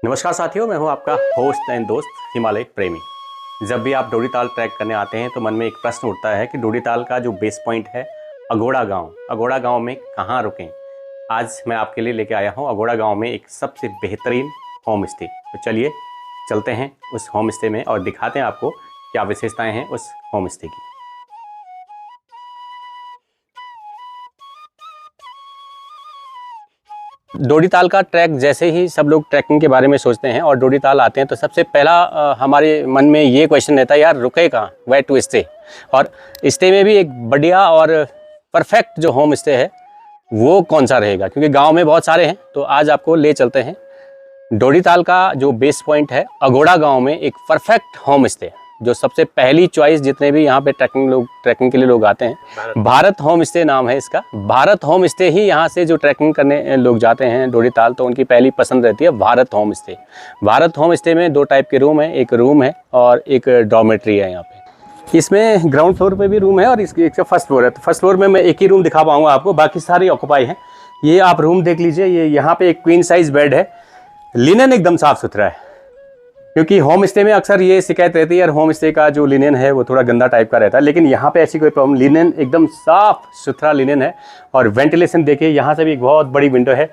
नमस्कार साथियों, मैं हूं आपका होस्ट एंड दोस्त हिमालय प्रेमी। जब भी आप डोडीताल ट्रैक करने आते हैं तो मन में एक प्रश्न उठता है कि डोडीताल का जो बेस पॉइंट है अगोड़ा गांव में कहां रुकें। आज मैं आपके लिए लेके आया हूं अगोड़ा गांव में एक सबसे बेहतरीन होम स्टे। तो चलिए चलते हैं उस होम स्टे में और दिखाते हैं आपको क्या विशेषताएं हैं उस होम स्टे की। डोडीताल का ट्रैक, जैसे ही सब लोग ट्रैकिंग के बारे में सोचते हैं और डोडीताल आते हैं तो सबसे पहला हमारे मन में ये क्वेश्चन रहता है, यार रुके कहाँ, वेयर टू स्टे। और स्टे में भी एक बढ़िया और परफेक्ट जो होम स्टे है वो कौन सा रहेगा, क्योंकि गांव में बहुत सारे हैं। तो आज आपको ले चलते हैं डोडीताल का जो बेस पॉइंट है अगोड़ा गाँव में, एक परफेक्ट होम स्टे जो सबसे पहली चॉइस जितने भी यहाँ पे ट्रैकिंग के लिए लोग आते हैं। भारत होम स्टे नाम है इसका। भारत होम स्टे ही यहाँ से जो ट्रैकिंग करने लोग जाते हैं डोडीताल, तो उनकी पहली पसंद रहती है Bharat home stay. Bharat home stay में दो टाइप के रूम है, एक रूम है और एक डॉर्मेट्री है। यहाँ पे इसमें ग्राउंड फ्लोर पे भी रूम है और इसकी एक फर्स्ट फ्लोर है। तो फर्स्ट फ्लोर में मैं एक ही रूम दिखा पाऊंगा आपको, बाकी सारी ऑक्यूपाई है। ये आप रूम देख लीजिए, ये यहाँ पे एक क्वीन साइज बेड है, लिनन एकदम साफ सुथरा है। क्योंकि होम स्टे में अक्सर ये शिकायत रहती है यार होम स्टे का जो लिनन है वो थोड़ा गंदा टाइप का रहता है, लेकिन यहाँ पे ऐसी कोई प्रॉब्लम, लिनन एकदम साफ सुथरा लिनन है। और वेंटिलेशन देखिए, यहाँ से भी एक बहुत बड़ी विंडो है,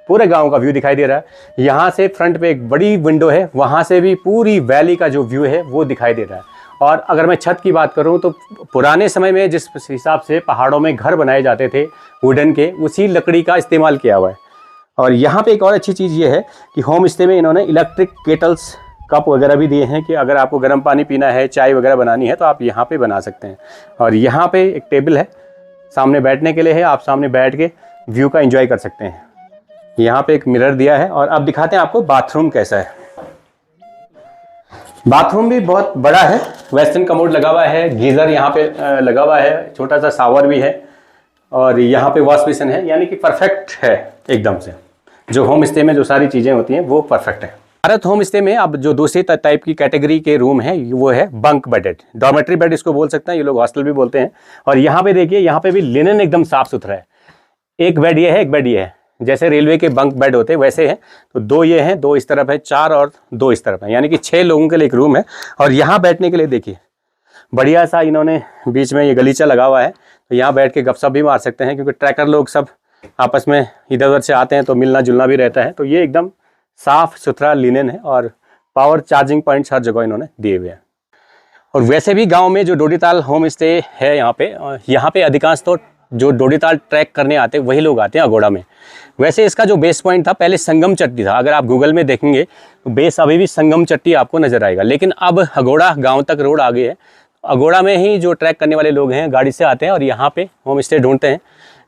पूरे गांव का व्यू दिखाई दे रहा है। यहाँ से फ्रंट पे एक बड़ी विंडो है, वहाँ से भी पूरी वैली का जो व्यू है वो दिखाई दे रहा है। और अगर मैं छत की बात करूँ तो पुराने समय में जिस हिसाब से पहाड़ों में घर बनाए जाते थे वुडन के, उसी लकड़ी का इस्तेमाल किया हुआ है। और यहाँ पे एक और अच्छी चीज़ ये है कि होम स्टे में इन्होंने इलेक्ट्रिक केटल्स, कप वगैरह भी दिए हैं कि अगर आपको गर्म पानी पीना है, चाय वगैरह बनानी है तो आप यहाँ पे बना सकते हैं। और यहाँ पे एक टेबल है, सामने बैठने के लिए है, आप सामने बैठ के व्यू का एंजॉय कर सकते हैं। यहाँ पे एक मिरर दिया है। और अब दिखाते हैं आपको बाथरूम कैसा है। बाथरूम भी बहुत बड़ा है, वेस्टर्न कमोड लगा हुआ है, गीज़र यहाँ पे लगा हुआ है, छोटा सा शावर भी है और यहाँ पे वॉश बेसिन है। यानी कि परफेक्ट है एकदम से। जो होम स्टे में जो सारी चीज़ें होती हैं वो परफेक्ट है। भारत होम स्टे में अब जो दूसरी टाइप की कैटेगरी के रूम है वो है बंक बेडेड, डॉर्मेट्री बेड इसको बोल सकते हैं, ये लोग हॉस्टल भी बोलते हैं। और यहाँ पे देखिए, यहाँ पे भी लिनन एकदम साफ सुथरा है। एक बेड ये है, एक बेड ये है, जैसे रेलवे के बंक बेड होते हैं वैसे हैं। तो दो ये हैं, दो इस तरफ है, चार और दो इस तरफ है, यानी कि 6 लोगों के लिए एक रूम है। और यहाँ बैठने के लिए देखिए बढ़िया सा इन्होंने बीच में ये गलीचा लगा हुआ है, तो यहाँ बैठ के गपशप भी मार सकते हैं, क्योंकि ट्रैकर लोग सब आपस में इधर उधर से आते हैं तो मिलना जुलना भी रहता है। तो ये एकदम साफ सुथरा लिनन है और पावर चार्जिंग पॉइंट्स हर जगह इन्होंने दिए हुए हैं। और वैसे भी गांव में जो डोडीताल होम स्टे है यहाँ पे अधिकांश तो जो डोडीताल ट्रैक करने आते हैं वही लोग आते हैं अगोड़ा में। वैसे इसका जो बेस पॉइंट था पहले संगम चट्टी था, अगर आप गूगल में देखेंगे तो बेस अभी भी संगम चट्टी आपको नजर आएगा, लेकिन अब अगोड़ा गाँव तक रोड आ गई है। अगोड़ा में ही जो ट्रैक करने वाले लोग हैं गाड़ी से आते हैं और यहाँ पे होम स्टे ढूंढते हैं।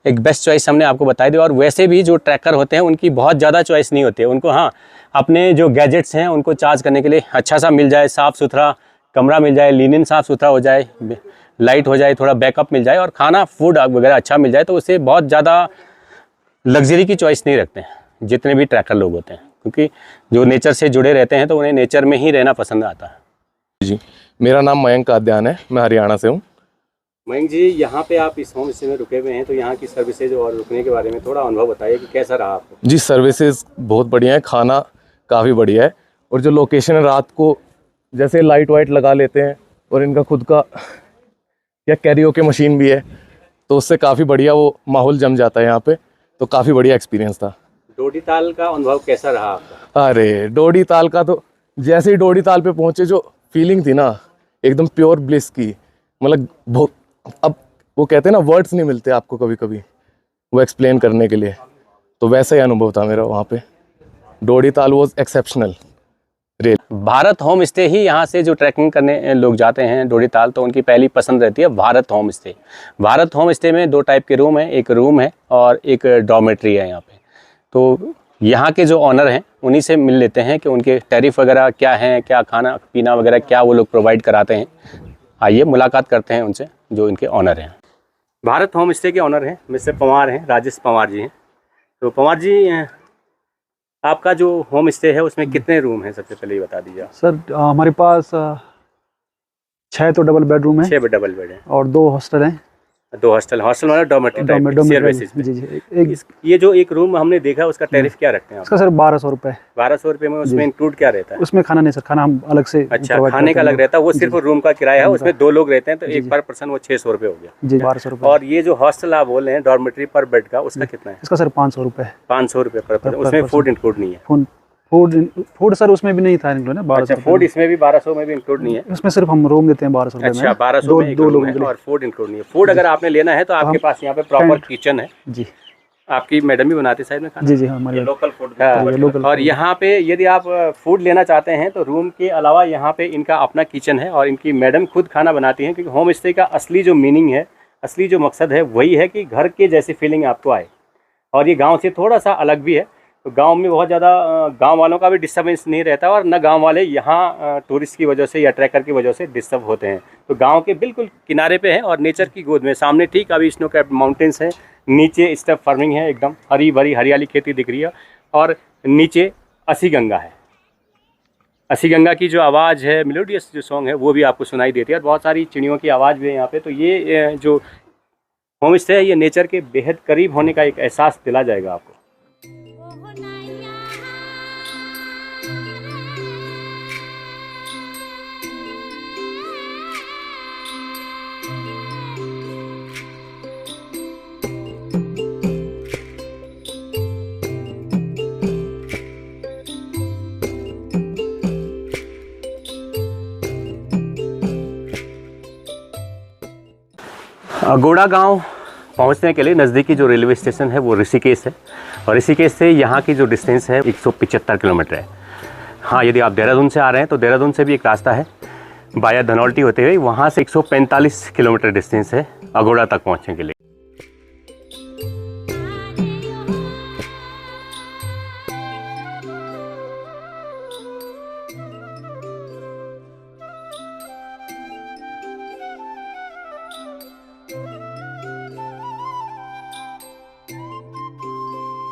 एक बेस्ट चॉइस हमने आपको बताई दी। और वैसे भी जो ट्रैकर होते हैं उनकी बहुत ज़्यादा चॉइस नहीं होती है, उनको हाँ अपने जो गैजेट्स हैं उनको चार्ज करने के लिए अच्छा सा मिल जाए, साफ़ सुथरा कमरा मिल जाए, लिनन साफ़ सुथरा हो जाए, लाइट हो जाए, थोड़ा बैकअप मिल जाए और खाना फूड वगैरह अच्छा मिल जाए, तो उसे बहुत ज़्यादा लग्जरी की चॉइस नहीं रखते हैं जितने भी ट्रैकर लोग होते हैं, क्योंकि जो नेचर से जुड़े रहते हैं तो उन्हें नेचर में ही रहना पसंद आता है। जी, मेरा नाम मयंक काद्यान है, मैं हरियाणा से हूँ। मयंक जी, यहाँ पे आप इस होम स्टे में रुके हुए हैं, तो यहाँ की सर्विसेज और रुकने के बारे में थोड़ा अनुभव बताइए कि कैसा रहा आपको। जी, सर्विसेज बहुत बढ़िया है, खाना काफ़ी बढ़िया है, और जो लोकेशन है रात को जैसे लाइट वाइट लगा लेते हैं और इनका खुद का या कैरियोके मशीन भी है, तो उससे काफ़ी बढ़िया वो माहौल जम जाता है यहाँ पे। तो काफ़ी बढ़िया एक्सपीरियंस था। डोडीताल का अनुभव कैसा रहा आपका? अरे डोडीताल का तो जैसे ही डोडीताल पे पहुँचे जो फीलिंग थी ना, एकदम प्योर ब्लिस की, मतलब बहुत, अब वो कहते हैं ना वर्ड्स नहीं मिलते आपको कभी कभी वो एक्सप्लेन करने के लिए, तो वैसा ही अनुभव था मेरा वहाँ पे। Dodital was exceptional. Bharat homestay ही यहाँ से जो ट्रैकिंग करने लोग जाते हैं डोडीताल, तो उनकी पहली पसंद रहती है Bharat home stay. Bharat home stay में दो टाइप के रूम है, एक रूम है और एक डॉर्मेट्री है यहाँ पे। तो यहाँ के जो ऑनर हैं उन्हीं से मिल लेते हैं कि उनके टैरिफ वगैरह क्या हैं, क्या खाना पीना वगैरह क्या वो लोग प्रोवाइड कराते हैं। आइए मुलाकात करते हैं उनसे जो इनके ऑनर हैं। भारत होम स्टे के ऑनर हैं मिस्टर पंवार हैं, राजेश पंवार जी हैं। तो पंवार जी, आपका जो होम स्टे है उसमें कितने रूम हैं, सबसे पहले ये बता दीजिए। सर हमारे पास 6 तो डबल बेडरूम है, 6 डबल बेड है और 2 हॉस्टल हैं। 2 हॉस्टल मतलब डॉर्मेटरी टाइप शेयर बेसिस पे। जी जी ये जो एक रूम हमने देखा उसका टैरिफ क्या रखते हैं आप? इसका सर 1200 रुपये। 1200 रुपये में उसमें इंक्लूड क्या रहता है? उसमें खाना नहीं सर, खाना हम अलग से अच्छा, provide खाने का करते हैं। अलग रहता है, वो सिर्फ रूम का किराया है, उसमें 2 लोग रहते हैं तो जी, एक पर पर्सन वो 600 रुपये हो गया जी 1200 रुपये। और ये जो हॉस्टल आप बोल रहे हैं डॉर्मेटरी पर बेड का, उसका कितना है? इसका सर 500 रुपये। 500 रुपये पर पर्सन, per उसमें person। फूड इंक्लूड नहीं है? फूड सर उसमें भी नहीं था इंक्लूड ना, 1200 अच्छा, फूड इसमें भी 1200 में भी इंक्लूड नहीं है? उसमें सिर्फ हम रूम देते हैं 1200 रुपये में। अच्छा, 1200 में एक दो रूम लोगों है के लिए। और फूड इंक्लूड नहीं है। फूड अगर आपने लेना है तो आपके पास यहाँ पे प्रॉपर किचन है, जी आपकी मैडम भी बनाती है साइड में खाना? जी जी हमारे लोकल फूड। और यहाँ पे यदि आप फूड लेना चाहते हैं तो रूम के अलावा यहाँ पे इनका अपना किचन है और इनकी मैडम खुद खाना बनाती हैं, क्योंकि होम स्टे का असली जो मीनिंग है, असली जो मकसद है वही है कि घर के जैसी फीलिंग आपको आए। और ये गांव से थोड़ा सा अलग भी है, तो गांव में बहुत ज़्यादा गांव वालों का भी डिस्टर्बेंस नहीं रहता और न गांव वाले यहाँ टूरिस्ट की वजह से या ट्रैकर की वजह से डिस्टर्ब होते हैं। तो गांव के बिल्कुल किनारे पे है और नेचर की गोद में, सामने ठीक अभी स्नो कैप्ड माउंटेन्स हैं, नीचे स्टेप फार्मिंग है, एकदम हरी भरी हरियाली खेती दिख रही है और नीचे अस्सी गंगा है। अस्सी गंगा की जो आवाज़ है, मेलोडियस जो सॉन्ग है, वो भी आपको सुनाई देती है और बहुत सारी चिड़ियों की आवाज़ भी है यहाँ पे। तो ये जो होम स्टे है ये नेचर के बेहद करीब होने का एक एहसास दिला जाएगा आपको। अगोड़ा गांव पहुंचने के लिए नज़दीकी जो रेलवे स्टेशन है वो ऋषिकेश है और ऋषिकेश से यहाँ की जो डिस्टेंस है 175 किलोमीटर है। हाँ, यदि आप देहरादून से आ रहे हैं तो देहरादून से भी एक रास्ता है बाया धनौल्टी होते हुए, वहाँ से 145 किलोमीटर डिस्टेंस है अगोड़ा तक पहुँचने के लिए।